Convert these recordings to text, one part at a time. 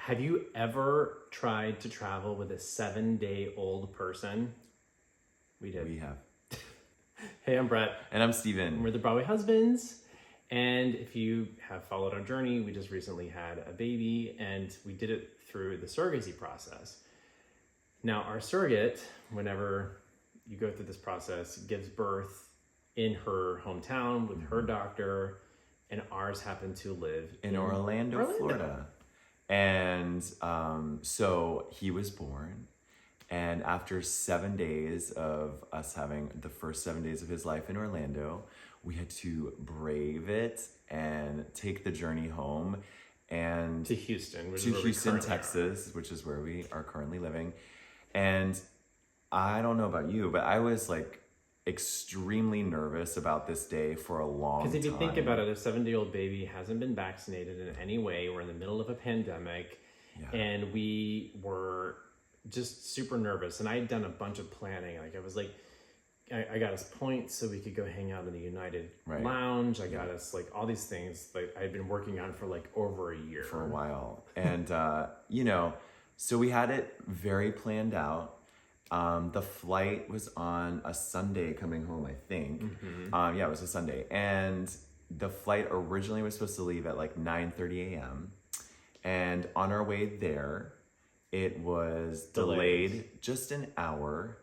Have you ever tried to travel with a 7-day-old person? We did. We have. Hey, I'm Brett. And I'm Steven. We're the Broadway husbands. And if you have followed our journey, we just recently had a baby and we did it through the surrogacy process. Now, our surrogate, whenever you go through this process, gives birth in her hometown with her doctor, and ours happened to live in Orlando, Florida. And so he was born, and after 7 days of us having the first 7 days of his life in Orlando, we had to brave it and take the journey home and to Houston, Texas, which is where we are currently living. And I don't know about you, but I was like extremely nervous about this day for a long time. Because if you think about it, a 7-day-old baby hasn't been vaccinated in any way. We're in the middle of a pandemic, and we were just super nervous. And I had done a bunch of planning. Like I was like, I got us points so we could go hang out in the United Lounge. I got us like all these things like I had been working on for like over a year. For a while. And, so we had it very planned out. The flight was on a Sunday coming home, I think. Mm-hmm. It was a Sunday. And the flight originally was supposed to leave at like 9:30 a.m. And on our way there, it was delayed just an hour,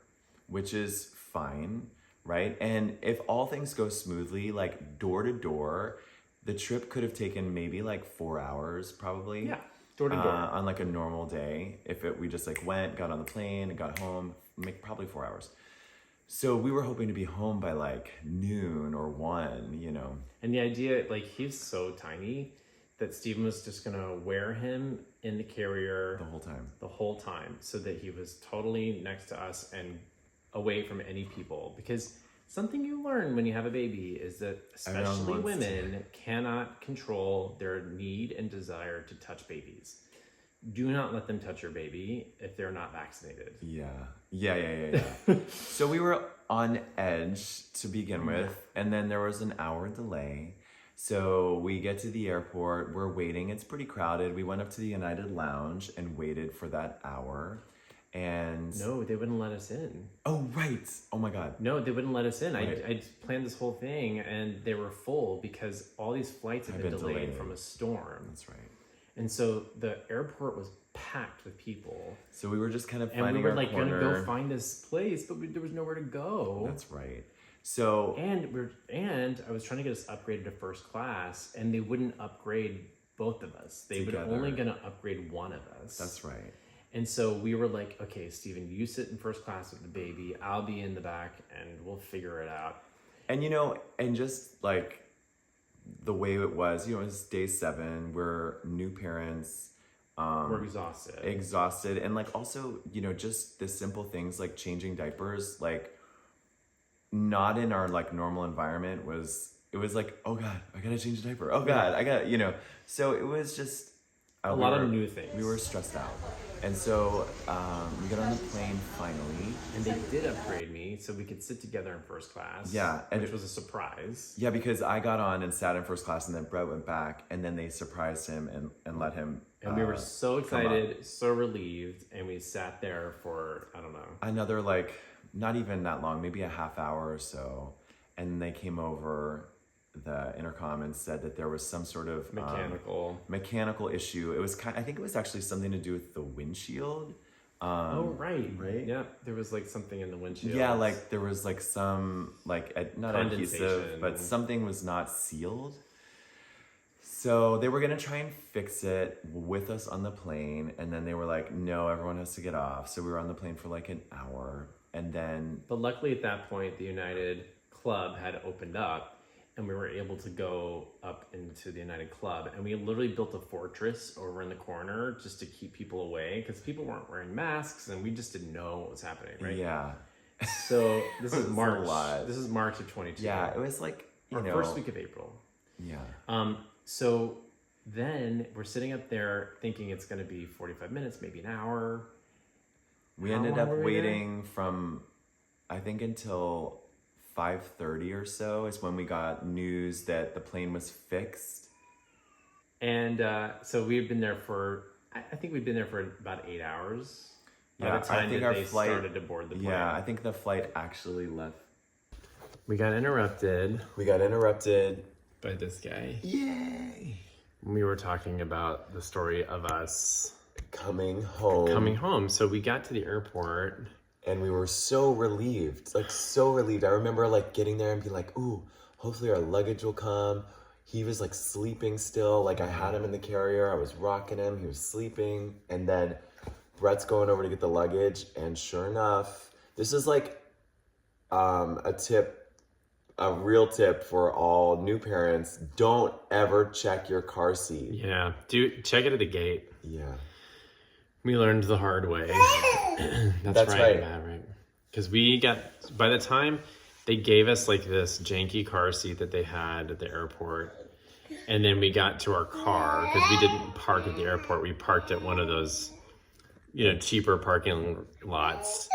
which is fine, right? And if all things go smoothly, like door to door, the trip could have taken maybe like 4 hours probably. Yeah. Door to door. On like a normal day. We just like went, got on the plane and got home, probably 4 hours. So we were hoping to be home by like noon or 1, And the idea, like he's so tiny that Steven was just gonna wear him in the carrier the whole time so that he was totally next to us and away from any people. Because something you learn when you have a baby is that especially women cannot control their need and desire to touch babies. Do not let them touch your baby if they're not vaccinated. Yeah. So we were on edge to begin with, and then there was an hour delay. So we get to the airport, we're waiting, it's pretty crowded. We went up to the United Lounge and waited for that hour. And no, they wouldn't let us in. Oh, right. Oh my God. No, they wouldn't let us in. Right. I planned this whole thing and they were full because all these flights had been delayed from a storm. That's right. And so the airport was packed with people. So we were just kind of finding our corner. And we were like going to go find this place, but there was nowhere to go. That's right. So and I was trying to get us upgraded to first class, and they wouldn't upgrade both of us. They were only going to upgrade one of us. That's right. And so we were like, okay, Steven, you sit in first class with the baby. I'll be in the back and we'll figure it out. And, and just like the way it was, it was day 7. We're new parents. We're exhausted. And like also, just the simple things like changing diapers, like not in our like normal environment it was like, oh God, I gotta change a diaper. Oh God, I gotta, so it was just a lot of new things. We were stressed out. And so we got on the plane finally. And they did upgrade me so we could sit together in first class. Yeah. Which was a surprise. Yeah, because I got on and sat in first class and then Brett went back and then they surprised him and let him And we were so excited, so relieved, and we sat there for, I don't know. Another like, not even that long, maybe a half hour or so. And they came over the intercom and said that there was some sort of mechanical issue. It was I think it was actually something to do with the windshield. Right. Yeah, there was like something in the windshield. Yeah, like there was like some like not adhesive, but something was not sealed. So they were gonna try and fix it with us on the plane, and then they were like, "No, everyone has to get off." So we were on the plane for like an hour, and then. But luckily, at that point, the United Club had opened up. And we were able to go up into the United Club. And we literally built a fortress over in the corner just to keep people away. Because people weren't wearing masks and we just didn't know what was happening, right? Yeah. So this is March. This is March of 22. Yeah, it was like, first week of April. Yeah. So then we're sitting up there thinking it's going to be 45 minutes, maybe an hour. We ended up waiting from, I think, until 5:30 or so is when we got news that the plane was fixed. And so we've been there for I think we've been there for about 8 hours. By Yeah, the time I think that our they flight started to board the plane. Yeah, I think the flight actually left. We got interrupted By this guy. Yay! We were talking about the story of us Coming home. So we got to the airport. And we were so relieved. Like, so relieved. I remember, like, getting there and being like, ooh, hopefully our luggage will come. He was, like, sleeping still. Like, I had him in the carrier. I was rocking him. He was sleeping. And then Brett's going over to get the luggage. And sure enough, this is, like, a real tip for all new parents. Don't ever check your car seat. Yeah, check it at the gate. Yeah. We learned the hard way. That's right, Maverick. Because by the time they gave us like this janky car seat that they had at the airport, and then we got to our car, because we didn't park at the airport, we parked at one of those, cheaper parking lots.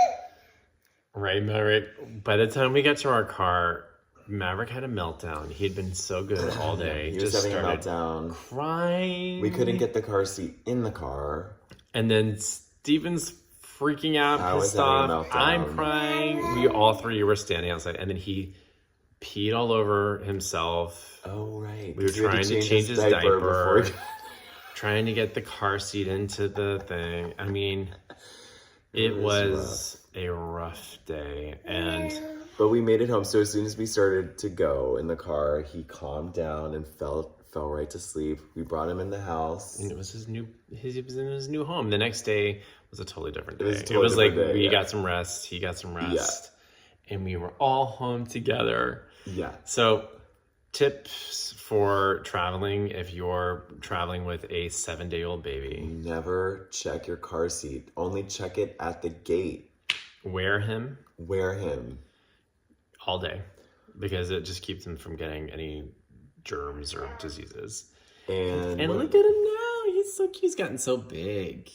Right, Maverick? By the time we got to our car, Maverick had a meltdown. He had been so good all day. He was having a meltdown. Crying. We couldn't get the car seat in the car. And then Steven's freaking out, pissed off. I'm crying. We all three were standing outside. And then he peed all over himself. Oh, right. We were trying to change his diaper. Trying to get the car seat into the thing. I mean, it was a rough day. But we made it home. So as soon as we started to go in the car, he calmed down and fell right to sleep. We brought him in the house. And it was he was in his new home. The next day was a totally different day. It was like we got some rest, he got some rest, and we were all home together. Yeah. So tips for traveling if you're traveling with a 7-day-old baby. Never check your car seat. Only check it at the gate. Wear him all day, because it just keeps him from getting any germs or diseases. And look at him now. He's so cute. He's gotten so big.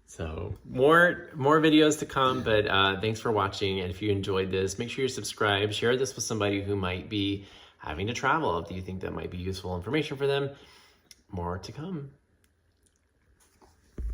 So more videos to come, but thanks for watching. And if you enjoyed this, make sure you subscribe. Share this with somebody who might be having to travel. If you think that might be useful information for them, more to come.